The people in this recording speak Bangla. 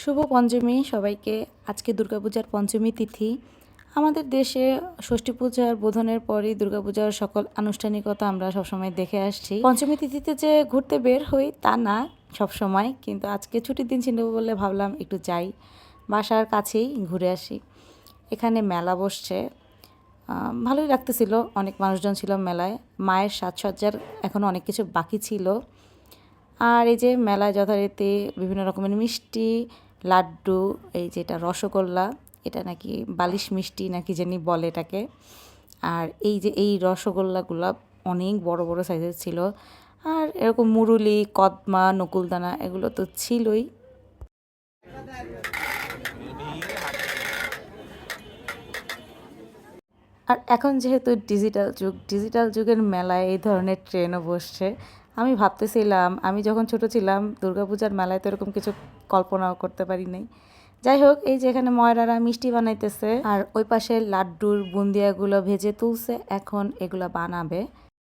শুভ পঞ্চমী সবাইকে। আজকে দুর্গাপূজার পঞ্চমী তিথি। আমাদের দেশে ষষ্ঠী পূজার বোধনের পরই দুর্গাপূজার সকল আনুষ্ঠানিকতা আমরা সবসময় দেখে আসছি। পঞ্চমী তিথিতে যে ঘুরতে বের হই তা না সব সময়, কিন্তু আজকে ছুটির দিন ছিল বলে ভাবলাম একটু যাই, বাসার কাছেই ঘুরে আসি। এখানে মেলা বসছে, ভালোই লাগতেছিল, অনেক মানুষজন ছিল মেলায়। মায়ের সাজসজ্জার এখনও অনেক কিছু বাকি ছিল। আর এই যে মেলায় যথারীতি বিভিন্ন রকমের মিষ্টি, লাড্ডু, এই যেটা রসগোল্লা, এটা নাকি বালিশ মিষ্টি নাকি জানি বলে এটাকে। আর এই যে এই রসগোল্লাগুলো অনেক বড় বড় সাইজের ছিল। আর এরকম মুরুলি, কদমা, নকুলদানা এগুলো তো ছিলই। আর এখন যেহেতু ডিজিটাল যুগের মেলায় এই ধরনের ট্রেনও বসছে। আমি ভাবতেছিলাম আমি যখন ছোট ছিলাম দুর্গাপূজার মেলায় তো এরকম কিছু কল্পনাও করতে পারি নাই। যাই হোক, এই যে এখানে ময়রারা মিষ্টি বানাইতেছে আর ওই পাশে লাড্ডুর বুন্দিয়াগুলো ভেজে তুলছে, এখন এগুলো বানাবে।